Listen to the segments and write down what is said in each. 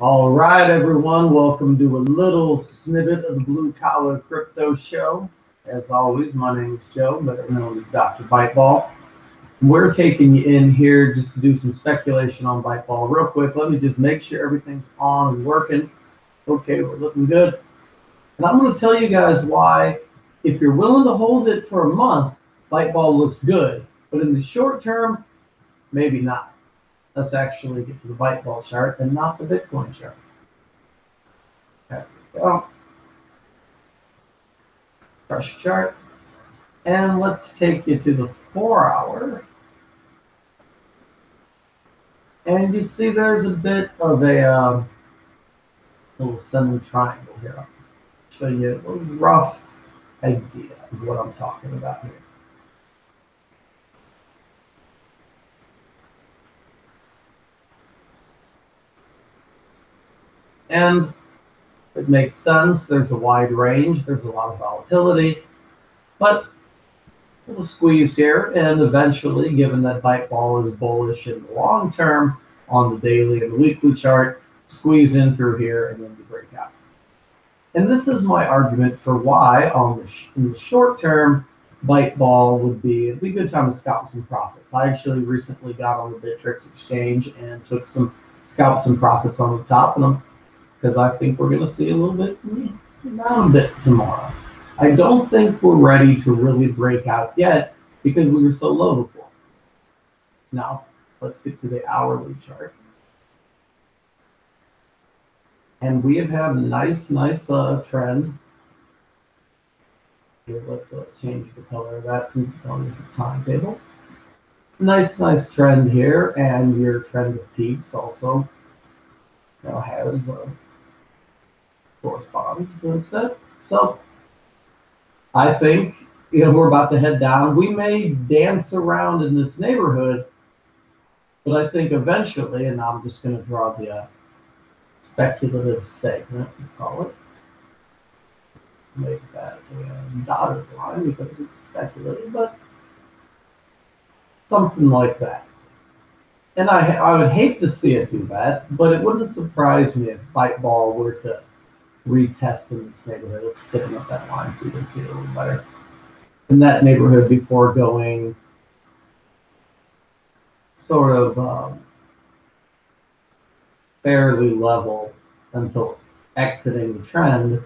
All right, everyone, welcome to a little snippet of the Blue Collar Crypto Show. As always, my name is Joe, better known as Dr. Byteball. We're taking you in here just to do some speculation on Byteball. Real quick, let me just make sure everything's on and working. Okay, we're looking good. And I'm going to tell you guys why, if you're willing to hold it for a month, Byteball looks good. But in the short term, maybe not. Let's actually get to the Byteball chart and not the Bitcoin chart. There we go. Fresh chart. And let's take you to the 4 hour. And you see there's a bit of a little semi-triangle here. I'll show you a little rough idea of what I'm talking about here. And it makes sense. There's a wide range. There's a lot of volatility. But a little squeeze here. And eventually, given that Byteball is bullish in the long term on the daily and the weekly chart, squeeze in through here and then you break out. And this is my argument for why in the short term, Byteball it'd be a good time to scalp some profits. I actually recently got on the Bittrex exchange and scalped some profits on the top of them, because I think we're going to see a little bit down a bit tomorrow. I don't think we're ready to really break out yet because we were so low before. Now, let's get to the hourly chart. And we have had a nice trend. Here, let's change the color of that since it's on the timetable. Nice trend here, and your trend of peaks also has corresponds to instead. So I think we're about to head down. We may dance around in this neighborhood, but I think eventually, and I'm just going to draw the speculative segment, we call it. Make that a dotted line because it's speculative, but something like that. And I would hate to see it do that, but it wouldn't surprise me if Byteball were to retest in this neighborhood. Let's stiffen up that line so you can see it a little better. In that neighborhood before going sort of fairly level until exiting the trend.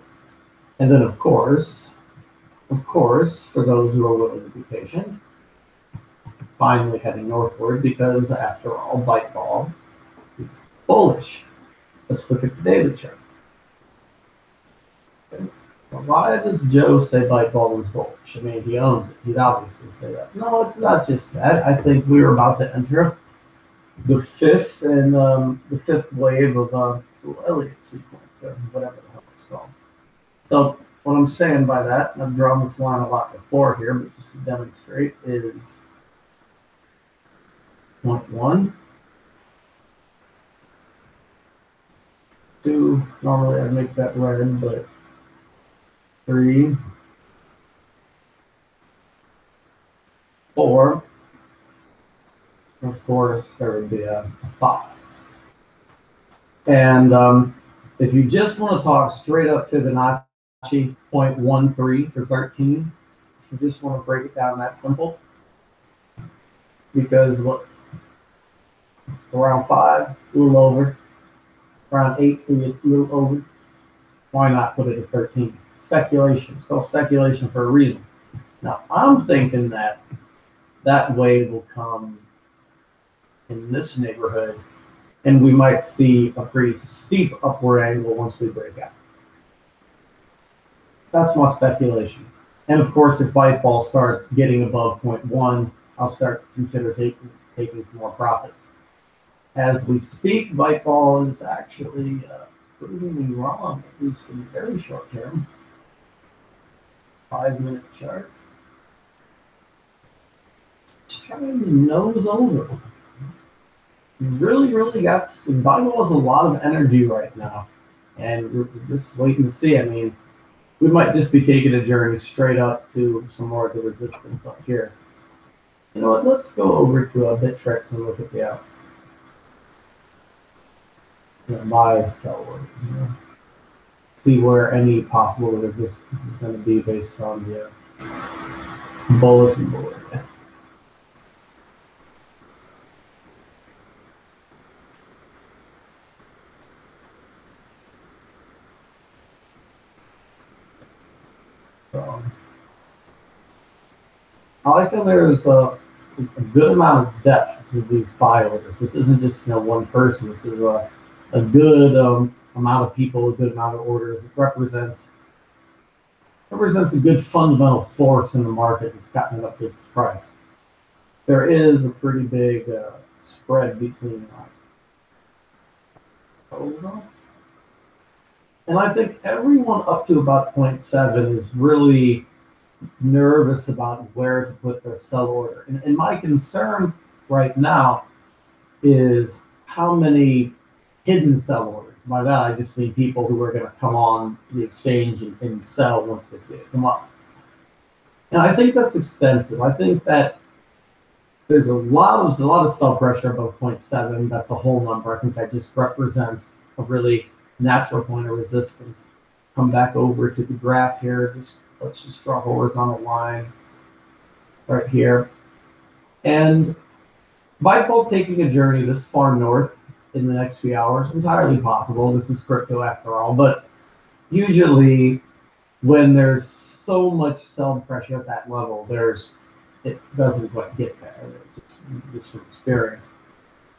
And then of course, for those who are willing to be patient, finally heading northward, because after all, Byteball is bullish. Let's look at the daily chart. Okay. Well, why does Joe say Byteball is bullish? I mean, he owns it. He'd obviously say that. No, it's not just that. I think we are about to enter the fifth wave of the Elliott sequence, or whatever the hell it's called. So what I'm saying by that, and I've drawn this line a lot before here, but just to demonstrate, is point 1, 2, normally I'd make that red, but 3, 4, of course there would be a 5. And if you just want to talk straight up Fibonacci, 0.13 for 13, if you just want to break it down that simple, because look, around 5, a little over. Around 8, a little over. Why not put it at 13? Speculation. It's called speculation for a reason. Now, I'm thinking that wave will come in this neighborhood, and we might see a pretty steep upward angle once we break out. That's my speculation. And of course, if Byteball starts getting above 0.1, I'll start to consider taking some more profits. As we speak, Byteball is actually proving me wrong, at least in the very short term. 5-minute chart. It's trying to nose over. Really got Byteball has a lot of energy right now, and we're just waiting to see. I mean, we might just be taking a journey straight up to some more of the resistance up here. You know what? Let's go over to Bittrex and look at the buy, sell, or see where any possible resistance is going to be based on the bulletin board. So, I like that there's a good amount of depth to these buy orders. This isn't just one person. This is a good amount of people, a good amount of orders. It represents a good fundamental force in the market that's gotten it up to its price. There is a pretty big spread between and I think everyone up to about 0.7 is really nervous about where to put their sell order. And my concern right now is how many hidden sell orders. By that, I just mean people who are going to come on the exchange and sell once they see it come up. And I think that's extensive. I think that there's a lot of sell pressure above 0.7. That's a whole number. I think that just represents a really natural point of resistance. Come back over to the graph here. Let's just draw a horizontal line right here. And Byteball taking a journey this far north in the next few hours, entirely possible. This is crypto after all, but usually when there's so much sell pressure at that level, it doesn't quite get there, just from experience.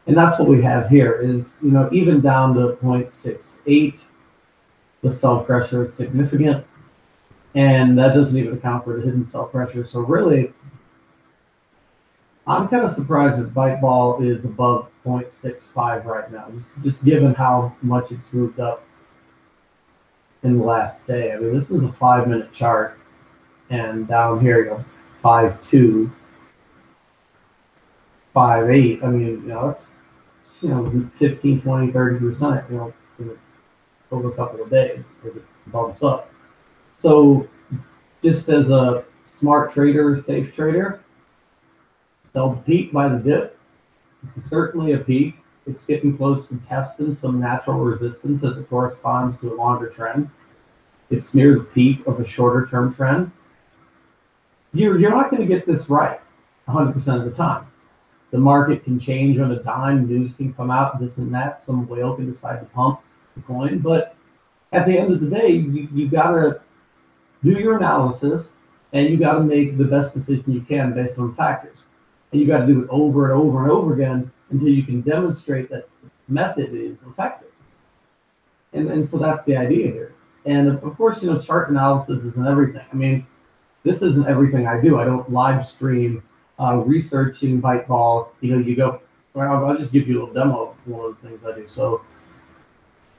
And that's what we have here is, even down to 0.68, the sell pressure is significant. And that doesn't even account for the hidden sell pressure. So really, I'm kind of surprised that Byteball is above 0.65 right now, just given how much it's moved up in the last day. I mean, this is a 5-minute chart, and down here, 5.2, 5.8. I mean, it's 15, 20, 30%, over a couple of days as it bumps up. So just as a smart trader, safe trader, sell the peak by the dip. This is certainly a peak. It's getting close to testing some natural resistance as it corresponds to a longer trend. It's near the peak of a shorter term trend. You're not going to get this right 100% of the time. The market can change on a dime. News can come out, this and that. Some whale can decide to pump the coin. But at the end of the day, you got to do your analysis, and you got to make the best decision you can based on factors. And you got to do it over and over and over again until you can demonstrate that the method is effective. And so that's the idea here. And of course, chart analysis isn't everything. I mean, this isn't everything I do. I don't live stream researching Byteball. You go, well, I'll just give you a little demo of one of the things I do. So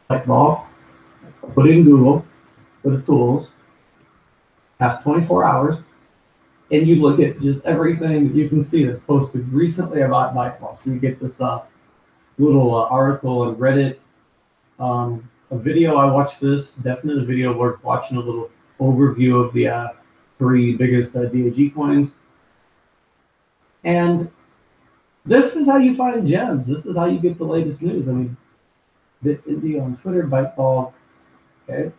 Byteball, put it in Google, go to tools, past 24 hours, and you look at just everything that you can see that's posted recently about Byteball. So you get this little article on Reddit, a video. I watched this, definitely a video worth watching, a little overview of the 3 biggest DAG coins. And this is how you find gems. This is how you get the latest news. I mean, Bitindie on Twitter, Byteball, okay?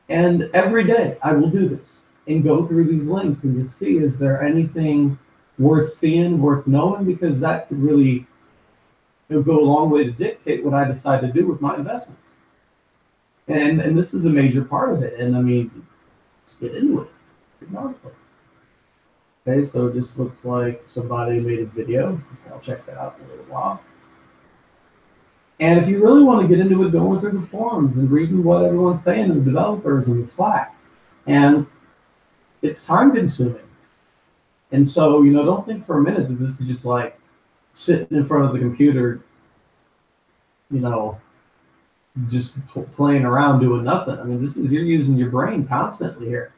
And every day I will do this and go through these links and just see, is there anything worth seeing, worth knowing? Because that could really go a long way to dictate what I decide to do with my investments. And this is a major part of it. And I mean, let's get into it. Okay, so it just looks like somebody made a video. I'll check that out in a little while. And if you really want to get into it, going through the forums and reading what everyone's saying, and the developers and the Slack. And it's time consuming. And so, don't think for a minute that this is just like sitting in front of the computer, just playing around doing nothing. I mean, you're using your brain constantly here,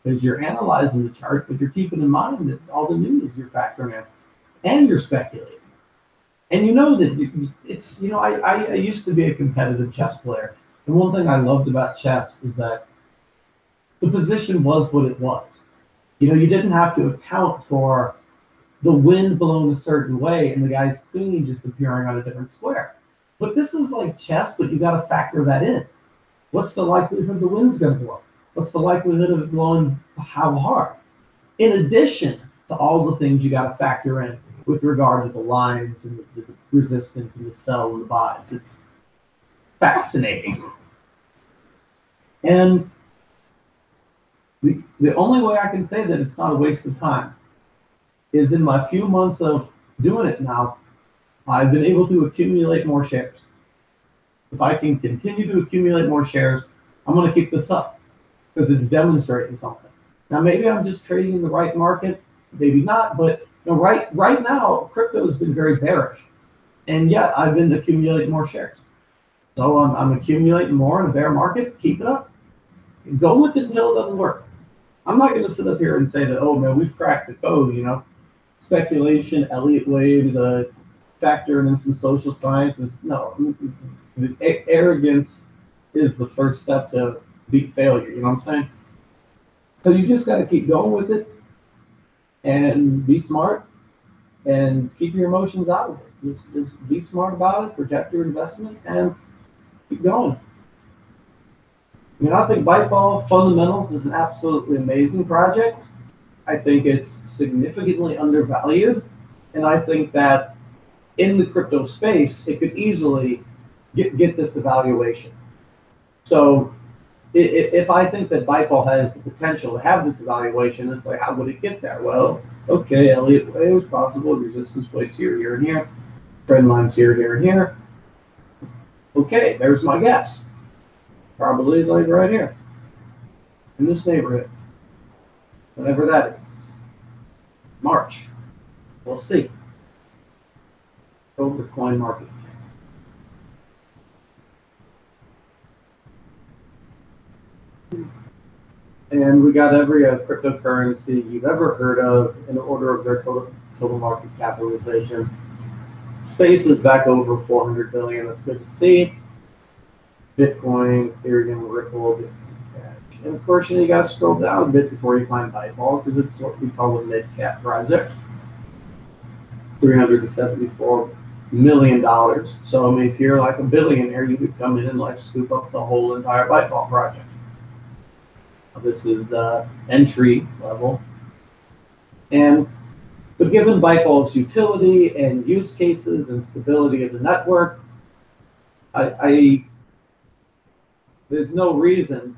because you're analyzing the chart, but you're keeping in mind that all the news you're factoring in, and you're speculating. And that it's, I used to be a competitive chess player. And one thing I loved about chess is that the position was what it was. You didn't have to account for the wind blowing a certain way and the guy's queen just appearing on a different square. But this is like chess, but you got to factor that in. What's the likelihood the wind's going to blow? What's the likelihood of it blowing how hard? In addition to all the things you got to factor in with regard to the lines and the resistance and the sell and the buys. It's fascinating. And the only way I can say that it's not a waste of time is in my few months of doing it now, I've been able to accumulate more shares. If I can continue to accumulate more shares, I'm going to keep this up because it's demonstrating something. Now, maybe I'm just trading in the right market, maybe not, but right now, crypto has been very bearish, and yet I've been accumulating more shares. So I'm accumulating more in a bear market. Keep it up. Go with it until it doesn't work. I'm not going to sit up here and say that, oh man, we've cracked the code. Speculation, Elliott waves, factoring in some social sciences. No, arrogance is the first step to beat failure. You know what I'm saying? So you just got to keep going with it and be smart and keep your emotions out of it. Just be smart about it, protect your investment, and keep going. I think Byteball Fundamentals is an absolutely amazing project. I think it's significantly undervalued, and I think that in the crypto space, it could easily get this evaluation. So if I think that Byteball has the potential to have this evaluation, it's like, how would it get there? Well, okay, Elliott waves, possible resistance plates here, and here, trend lines here, and here. Okay, there's my guess. Probably like right here, in this neighborhood, whatever that is. March, we'll see. Over coin market. And we got every cryptocurrency you've ever heard of in order of their total market capitalization. Space is back over 400 billion. That's good to see. Bitcoin, Ethereum, Ripple, Cash. And of course, you got to scroll down a bit before you find Byteball because it's what we call a mid-cap project. $374 million. So, if you're like a billionaire, you could come in and like scoop up the whole entire Byteball project. This is entry level. But given Byteball's utility and use cases and stability of the network, there's no reason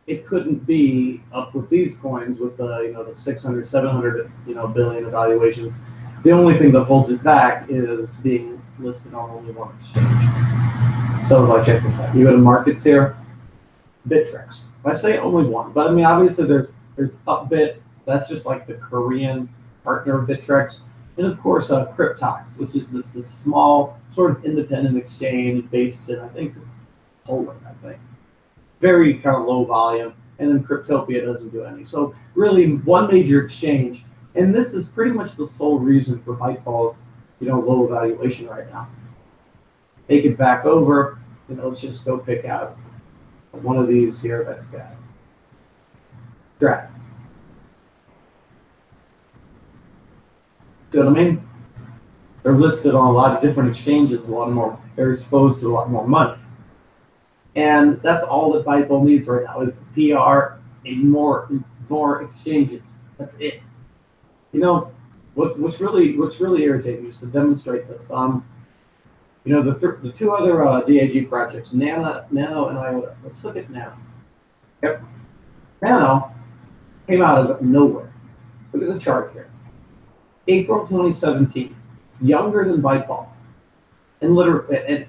it couldn't be up with these coins with the 600, 700 billion evaluations. The only thing that holds it back is being listed on only one exchange. So if I check this out, you go to markets here, Bittrex. I say only one, but obviously there's Upbit. That's just like the Korean partner of Bittrex, and of course Cryptox, which is this small sort of independent exchange based in, I think, Poland. Very kind of low volume, and then Cryptopia doesn't do any. So really one major exchange, and this is pretty much the sole reason for Byteball's low evaluation right now. Take it back over, let's just go pick out one of these here that's got Drax. See what I mean? They're listed on a lot of different exchanges, a lot more. They're exposed to a lot more money. And that's all that Byteball needs right now is PR and more exchanges. That's it. What's really irritating is to demonstrate this. The two other DAG projects, Nano and IOTA. Let's look at Nano. Yep. Nano came out of nowhere. Look at the chart here. April 2017. It's younger than Byteball. And literally,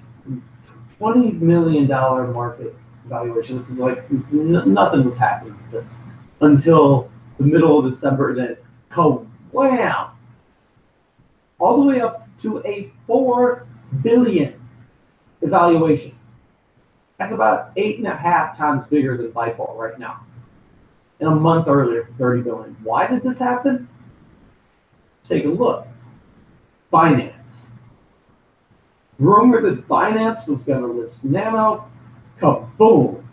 $20 million market valuation. This is like nothing was happening with this until the middle of December. Then, wow, all the way up to a $4 billion evaluation. That's about 8.5 times bigger than Byteball right now. And a month earlier for $30 billion. Why did this happen? Take a look. Binance. Rumor that Binance was going to list Nano, kaboom,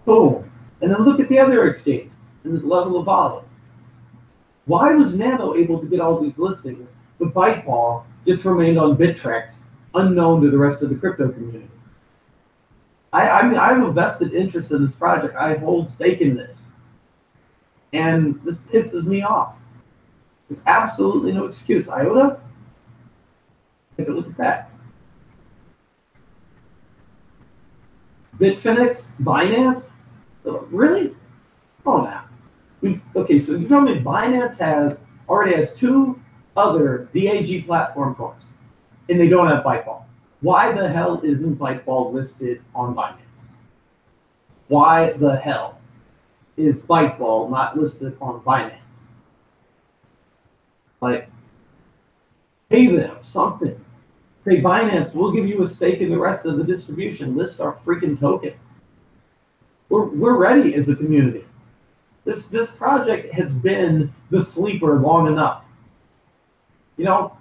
boom. And then look at the other exchanges and the level of volume. Why was Nano able to get all these listings, but Byteball just remained on Bittrex unknown to the rest of the crypto community. I mean, I have a vested interest in this project. I hold stake in this. And this pisses me off. There's absolutely no excuse. IOTA, take a look at that. Bitfinex, Binance, really? Oh, now. Okay, so you tell me Binance already has 2 other DAG platform coins, and they don't have Byteball. Why the hell isn't Byteball listed on Binance? Why the hell is Byteball not listed on Binance? Like, pay them something. Say, Binance, we'll give you a stake in the rest of the distribution. List our freaking token. We're ready as a community. This project has been the sleeper long enough. You know,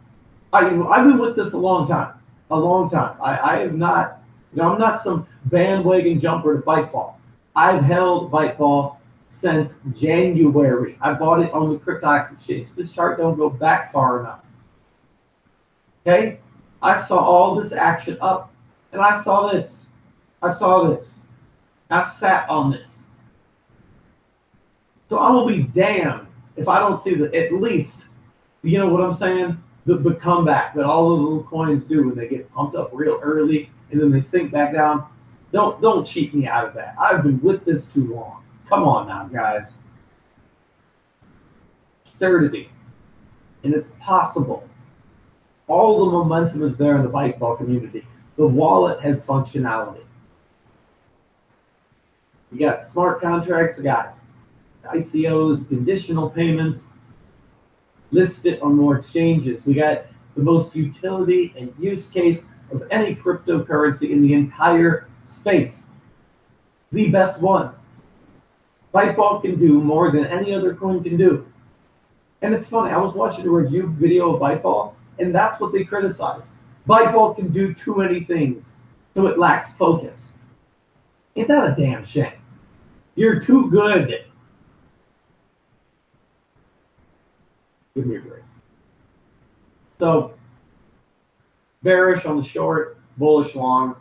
I've been with this a long time. I have not, I'm not some bandwagon jumper to Byteball. I've held Byteball since January. I bought it on the Cryptox exchange. This chart don't go back far enough. Okay? I saw all this action up, and I saw this. I sat on this. So I'm going to be damned if I don't see at least, you know what I'm saying? The comeback that all the little coins do when they get pumped up real early and then they sink back down. Don't cheat me out of that. I've been with this too long. Come on now, guys. Absurdity. And it's possible. All the momentum is there in the Byteball community. The wallet has functionality. You got smart contracts, you got ICOs, conditional payments, listed on more exchanges. We got the most utility and use case of any cryptocurrency in the entire space. The best one. Byteball can do more than any other coin can do. And it's funny, I was watching a review video of Byteball, and that's what they criticized. Byteball can do too many things, so it lacks focus. Ain't that a damn shame? You're too good. Give me a break. So, bearish on the short, bullish long,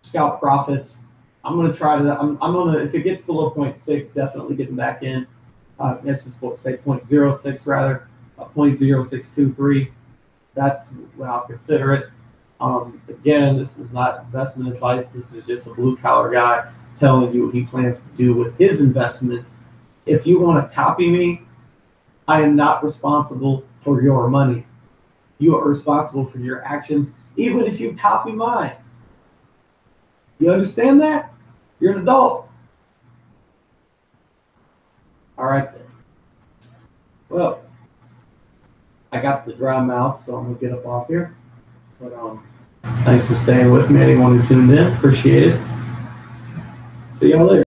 scalp profits. I'm going to try to, I'm going to, if it gets below 0.6, definitely getting back in. Let's just say 0.06 rather, 0.0623. That's what I'll consider it. Again, this is not investment advice. This is just a blue collar guy telling you what he plans to do with his investments. If you want to copy me, I am not responsible for your money. You are responsible for your actions, even if you copy mine. You understand that? You're an adult. All right then. Well, I got the dry mouth, so I'm gonna get up off here. But thanks for staying with me. Anyone who tuned in, appreciate it. See y'all later.